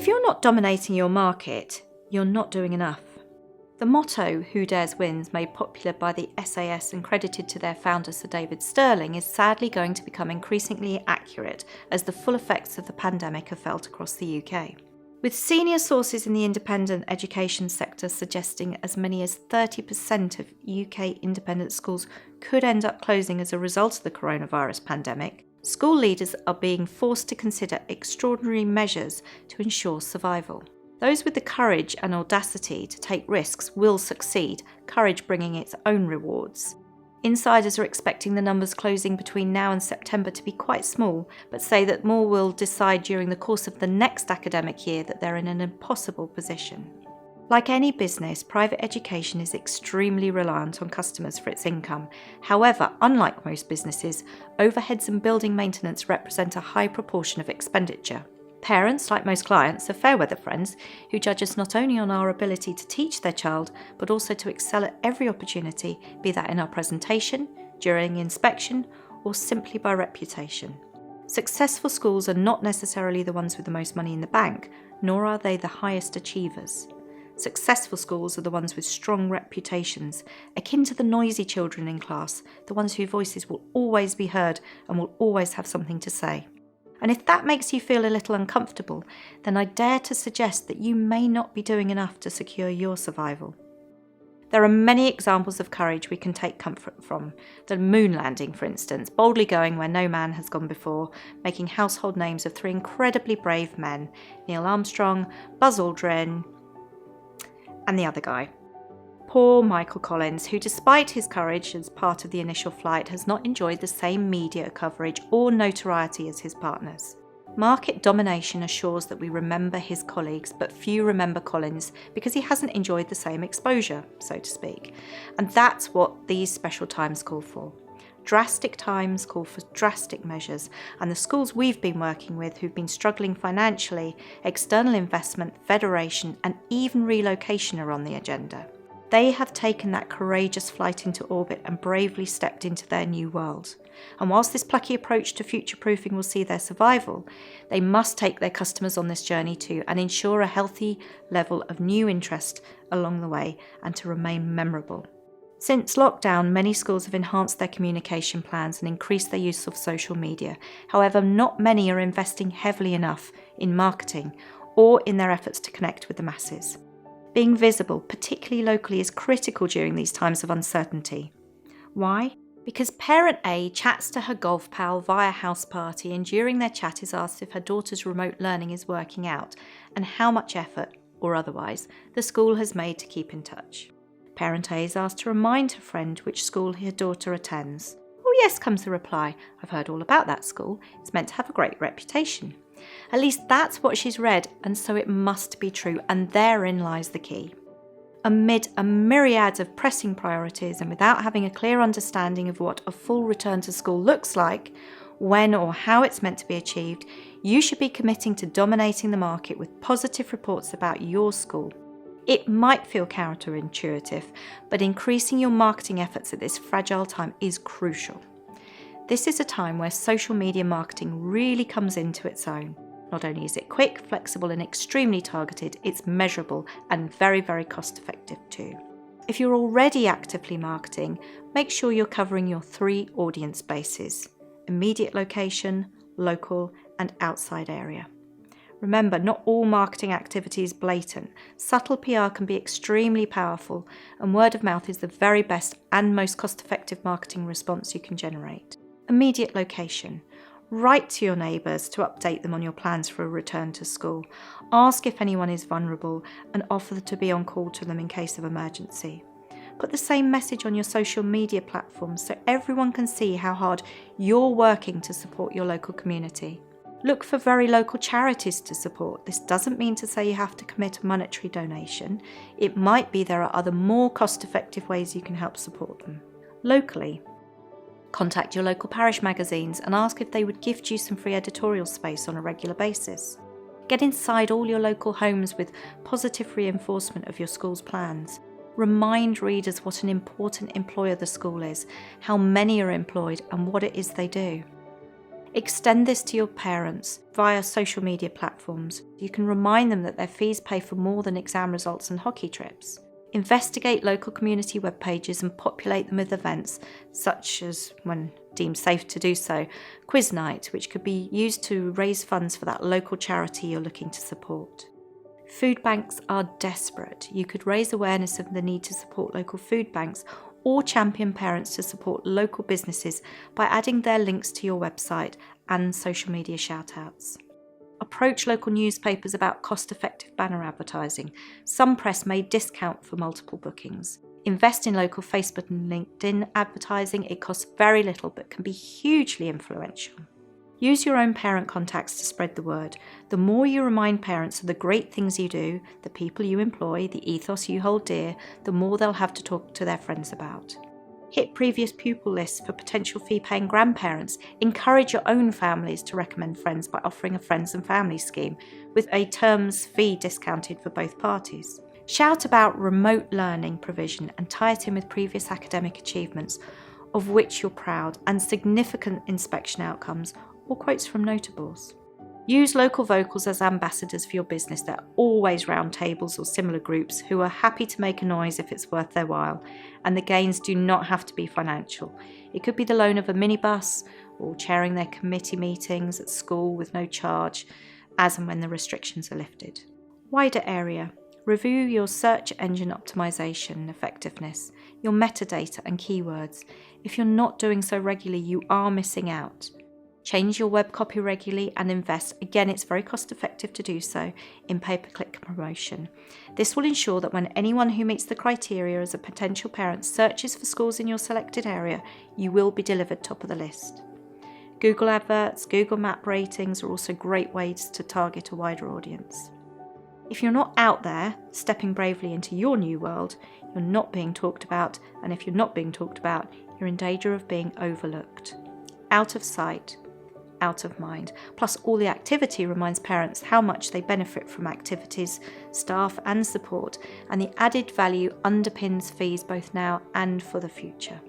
If you're not dominating your market, you're not doing enough. The motto, "Who Dares Wins," made popular by the SAS and credited to their founder Sir David Stirling, is sadly going to become increasingly accurate as the full effects of the pandemic are felt across the UK. With senior sources in the independent education sector suggesting as many as 30% of UK independent schools could end up closing as a result of the coronavirus pandemic, school leaders are being forced to consider extraordinary measures to ensure survival. Those with the courage and audacity to take risks will succeed, courage bringing its own rewards. Insiders are expecting the numbers closing between now and September to be quite small, but say that more will decide during the course of the next academic year that they're in an impossible position. Like any business, private education is extremely reliant on customers for its income. However, unlike most businesses, overheads and building maintenance represent a high proportion of expenditure. Parents, like most clients, are fair-weather friends who judge us not only on our ability to teach their child, but also to excel at every opportunity, be that in our presentation, during inspection, or simply by reputation. Successful schools are not necessarily the ones with the most money in the bank, nor are they the highest achievers. Successful schools are the ones with strong reputations, akin to the noisy children in class, the ones whose voices will always be heard and will always have something to say. And if that makes you feel a little uncomfortable, then I dare to suggest that you may not be doing enough to secure your survival. There are many examples of courage we can take comfort from. The moon landing, for instance, boldly going where no man has gone before, making household names of 3 incredibly brave men, Neil Armstrong, Buzz Aldrin, and the other guy. Poor Michael Collins, who despite his courage as part of the initial flight has not enjoyed the same media coverage or notoriety as his partners. Market domination assures that we remember his colleagues, but few remember Collins because he hasn't enjoyed the same exposure, so to speak. And that's what these special times call for. Drastic times call for drastic measures, and the schools we've been working with who've been struggling financially, external investment, federation, and even relocation are on the agenda. They have taken that courageous flight into orbit and bravely stepped into their new world. And whilst this plucky approach to future-proofing will see their survival, they must take their customers on this journey too and ensure a healthy level of new interest along the way and to remain memorable. Since lockdown, many schools have enhanced their communication plans and increased their use of social media. However, not many are investing heavily enough in marketing or in their efforts to connect with the masses. Being visible, particularly locally, is critical during these times of uncertainty. Why? Because parent A chats to her golf pal via house party, and during their chat is asked if her daughter's remote learning is working out and how much effort, or otherwise, the school has made to keep in touch. Parent A is asked to remind her friend which school her daughter attends. "Oh yes," comes the reply, "I've heard all about that school. It's meant to have a great reputation." At least that's what she's read, and so it must be true, and therein lies the key. Amid a myriad of pressing priorities and without having a clear understanding of what a full return to school looks like, when or how it's meant to be achieved, you should be committing to dominating the market with positive reports about your school. It might feel counterintuitive, but increasing your marketing efforts at this fragile time is crucial. This is a time where social media marketing really comes into its own. Not only is it quick, flexible, and extremely targeted, it's measurable and very, very cost effective too. If you're already actively marketing, make sure you're covering your 3 audience bases: immediate location, local, and outside area. Remember, not all marketing activity is blatant. Subtle PR can be extremely powerful, and word of mouth is the very best and most cost-effective marketing response you can generate. Immediate location. Write to your neighbours to update them on your plans for a return to school. Ask if anyone is vulnerable and offer to be on call to them in case of emergency. Put the same message on your social media platforms so everyone can see how hard you're working to support your local community. Look for very local charities to support. This doesn't mean to say you have to commit a monetary donation. It might be there are other more cost-effective ways you can help support them. Locally, contact your local parish magazines and ask if they would gift you some free editorial space on a regular basis. Get inside all your local homes with positive reinforcement of your school's plans. Remind readers what an important employer the school is, how many are employed, and what it is they do. Extend this to your parents via social media platforms. You can remind them that their fees pay for more than exam results and hockey trips. Investigate local community web pages and populate them with events, such as, when deemed safe to do so, quiz night, which could be used to raise funds for that local charity you're looking to support. Food banks are desperate. You could raise awareness of the need to support local food banks or champion parents to support local businesses by adding their links to your website and social media shout-outs. Approach local newspapers about cost-effective banner advertising. Some press may discount for multiple bookings. Invest in local Facebook and LinkedIn advertising. It costs very little but can be hugely influential. Use your own parent contacts to spread the word. The more you remind parents of the great things you do, the people you employ, the ethos you hold dear, the more they'll have to talk to their friends about. Hit previous pupil lists for potential fee-paying grandparents. Encourage your own families to recommend friends by offering a friends and family scheme with a terms fee discounted for both parties. Shout about remote learning provision and tie it in with previous academic achievements of which you're proud and significant inspection outcomes or quotes from notables. Use local vocals as ambassadors for your business. They're always round tables or similar groups who are happy to make a noise if it's worth their while, and the gains do not have to be financial. It could be the loan of a minibus or chairing their committee meetings at school with no charge, as and when the restrictions are lifted. Wider area. Review your search engine optimization effectiveness, your metadata and keywords. If you're not doing so regularly, you are missing out. Change your web copy regularly and invest, again it's very cost effective to do so, in pay-per-click promotion. This will ensure that when anyone who meets the criteria as a potential parent searches for schools in your selected area, you will be delivered top of the list. Google adverts, Google Map ratings are also great ways to target a wider audience. If you're not out there, stepping bravely into your new world, you're not being talked about, and if you're not being talked about, you're in danger of being overlooked. Out of sight, out of mind. Plus, all the activity reminds parents how much they benefit from activities, staff and support, and the added value underpins fees both now and for the future.